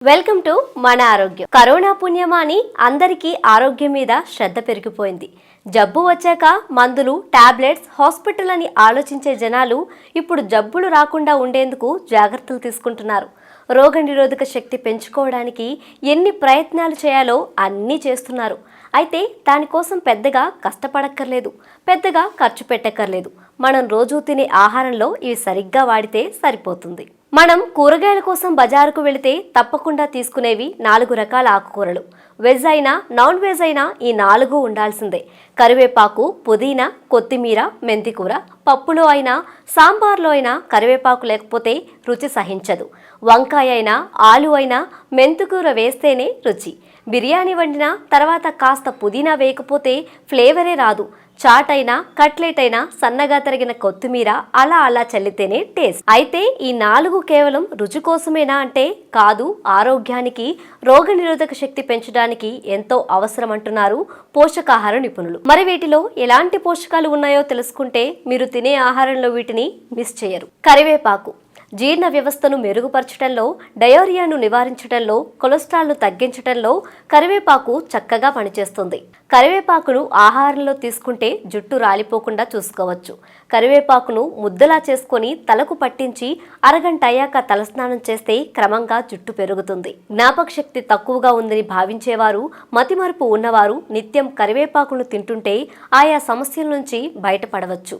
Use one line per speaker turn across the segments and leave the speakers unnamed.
Welcome to మన ఆరోగ్యం. Corona పుణ్యమాని అందరికీ ఆరోగ్యం మీద శ్రద్ధ పెరిగిపోయింది. జబ్బు వచ్చాక మందులు, టాబ్లెట్స్, హాస్పిటల్ అని ఆలోచించే జనాలు ఇప్పుడు జబ్బులు రాకుండా ఉండేందుకు జాగ్రత్తలు తీసుకుంటున్నారు. రోగనిరోధక శక్తి పెంచుకోవడానికి ఎన్ని ప్రయత్నాలు చేయాలో అన్నీ చేస్తున్నారు. అయితే దానికోసం పెద్దగా కష్టపడక్కర్లేదు, పెద్దగా ఖర్చు పెట్టక్కర్లేదు. మనం రోజు తినే ఆహారంలో ఇవి సరిగ్గా వాడితే సరిపోతుంది. మనం కూరగాయల కోసం బజారుకు వెళితే తప్పకుండా తీసుకునేవి 4 రకాల ఆకుకూరలు. వెజ్ అయినా నాన్ వెజ్ అయినా ఈ 4 ఉండాల్సిందే. కరివేపాకు, పుదీనా, కొత్తిమీర, మెంతికూర. పప్పులో అయినా సాంబార్లో అయినా కరివేపాకు లేకపోతే రుచి సహించదు. వంకాయ అయినా ఆలు అయినా మెంతికూర వేస్తేనే రుచి. బిర్యానీ వండిన తర్వాత కాస్త పుదీనా వేయకపోతే ఫ్లేవరే రాదు. చాట్ అయినా కట్లెట్ అయినా సన్నగా తరిగిన కొత్తిమీర అలా చల్లితేనే టేస్ట్. అయితే ఈ 4 కేవలం రుచి కోసమేనా అంటే కాదు, ఆరోగ్యానికి, రోగనిరోధక శక్తి పెంచడానికి ఎంతో అవసరం అంటున్నారు పోషకాహార నిపుణులు. మరి వీటిలో ఎలాంటి పోషకాలు ఉన్నాయో తెలుసుకుంటే మీరు తినే ఆహారంలో వీటిని మిస్ చేయరు. కరివేపాకు జీర్ణ వ్యవస్థను మెరుగుపరచడంలో, డయోరియాను నివారించడంలో, కొలెస్ట్రాల్ను తగ్గించడంలో కరివేపాకు చక్కగా పనిచేస్తుంది. కరివేపాకును ఆహారంలో తీసుకుంటే జుట్టు రాలిపోకుండా చూసుకోవచ్చు. కరివేపాకును ముద్దలా చేసుకొని తలకు పట్టించి అరగంట అయ్యాక తలస్నానం చేస్తే క్రమంగా జుట్టు పెరుగుతుంది. జ్ఞాపక శక్తి తక్కువగా ఉందని భావించేవారు, మతిమరుపు ఉన్నవారు నిత్యం కరివేపాకును తింటుంటే ఆయా సమస్యల నుంచి బయటపడవచ్చు.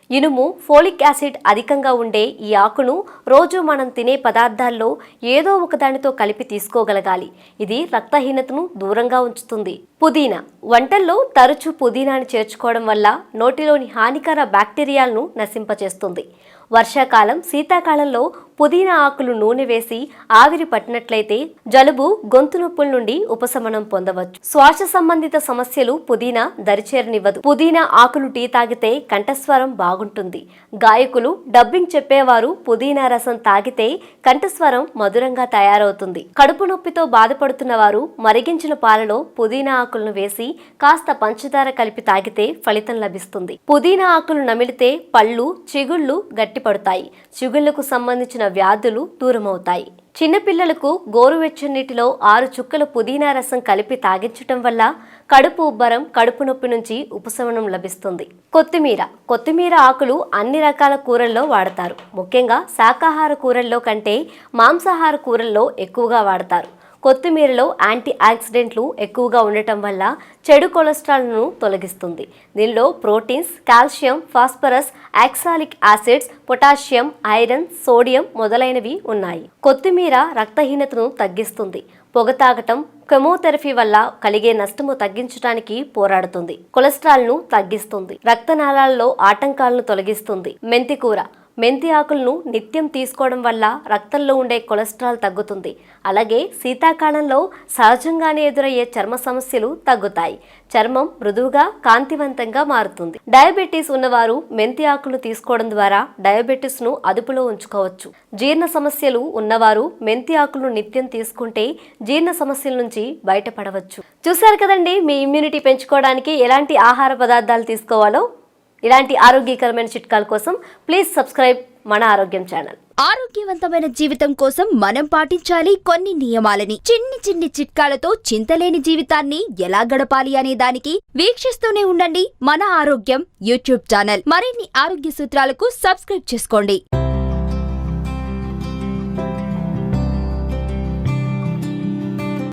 ఇనుము, ఫోలిక్ యాసిడ్ అధికంగా ఉండే ఈ ఆకును రోజు మనం తినే పదార్థాల్లో ఏదో ఒకదానితో కలిపి తీసుకోగలగాలి. ఇది రక్తహీనతను దూరంగా ఉంచుతుంది. పుదీనా వంటల్లో తరచూ పుదీనాని చేర్చుకోవడం వల్ల నోటిలోని హానికర బ్యాక్టీరియాలను నశింపచేస్తుంది. వర్షాకాలం, శీతాకాలంలో పుదీనా ఆకులు నూనె వేసి ఆవిరి పట్టినట్లయితే జలుబు, గొంతు నొప్పుల నుండి ఉపశమనం పొందవచ్చు. శ్వాస సంబంధిత సమస్యలు పుదీనా దరిచేరనివ్వదు. పుదీనా ఆకులు టీ తాగితే కంఠస్వరం బాగుంటుంది. గాయకులు, డబ్బింగ్ చెప్పేవారు పుదీనా రసం తాగితే కంఠస్వరం మధురంగా తయారవుతుంది. కడుపు నొప్పితో బాధపడుతున్న వారు మరిగించిన పాలలో పుదీనా ఆకులను వేసి కాస్త పంచదార కలిపి తాగితే ఫలితం లభిస్తుంది. పుదీనా ఆకులు నమిలితే పళ్ళు, చిగుళ్ళు గట్టిపడతాయి. చిగుళ్లకు సంబంధించిన వ్యాధులు దూరమవుతాయి. చిన్నపిల్లలకు గోరువెచ్చని నీటిలో 6 చుక్కల పుదీనా రసం కలిపి తాగించటం వల్ల కడుపు ఉబ్బరం, కడుపు నొప్పి నుంచి ఉపశమనం లభిస్తుంది. కొత్తిమీర ఆకులు అన్ని రకాల కూరల్లో వాడతారు. ముఖ్యంగా శాకాహార కూరల్లో కంటే మాంసాహార కూరల్లో ఎక్కువగా వాడతారు. కొత్తిమీరలో యాంటీ ఆక్సిడెంట్లు ఎక్కువగా ఉండటం వల్ల చెడు కొలెస్ట్రాల్ను తొలగిస్తుంది. దీనిలో proteins, calcium, phosphorus, oxalic acids, potassium, iron, sodium మొదలైనవి ఉన్నాయి. కొత్తిమీర రక్తహీనతను తగ్గిస్తుంది. పొగ తాగటం, కెమోథెరపీ వల్ల కలిగే నష్టము తగ్గించడానికి పోరాడుతుంది. కొలెస్ట్రాల్ను తగ్గిస్తుంది. రక్తనాళాల్లో ఆటంకాలను తొలగిస్తుంది. మెంతి ఆకులను నిత్యం తీసుకోవడం వల్ల రక్తంలో ఉండే కొలెస్ట్రాల్ తగ్గుతుంది. అలాగే శీతాకాలంలో సహజంగానే ఎదురయ్యే చర్మ సమస్యలు తగ్గుతాయి. చర్మం మృదువుగా, కాంతివంతంగా మారుతుంది. డయాబెటీస్ ఉన్నవారు మెంతి ఆకులు తీసుకోవడం ద్వారా డయాబెటీస్ ను అదుపులో ఉంచుకోవచ్చు. జీర్ణ సమస్యలు ఉన్నవారు మెంతి ఆకులు నిత్యం తీసుకుంటే జీర్ణ సమస్యల నుంచి బయటపడవచ్చు. చూశారు కదండి, మీ ఇమ్యూనిటీ పెంచుకోవడానికి ఎలాంటి ఆహార పదార్థాలు తీసుకోవాలో. ఇలాంటి ఆరోగ్యకరమైన చిట్కాల కోసం ప్లీజ్ సబ్స్క్రైబ్ మన ఆరోగ్యం ఛానల్.
ఆరోగ్యవంతమైన జీవితం కోసం మనం పాటించాలి కొన్ని నియమాలని. చిన్ని చిట్కాలతో చింతలేని జీవితాన్ని ఎలా గడపాలి అనే దానికి వీక్షిస్తూనే ఉండండి మన ఆరోగ్యం యూట్యూబ్ ఛానల్. మరిన్ని ఆరోగ్య సూత్రాలకు సబ్స్క్రైబ్ చేసుకోండి.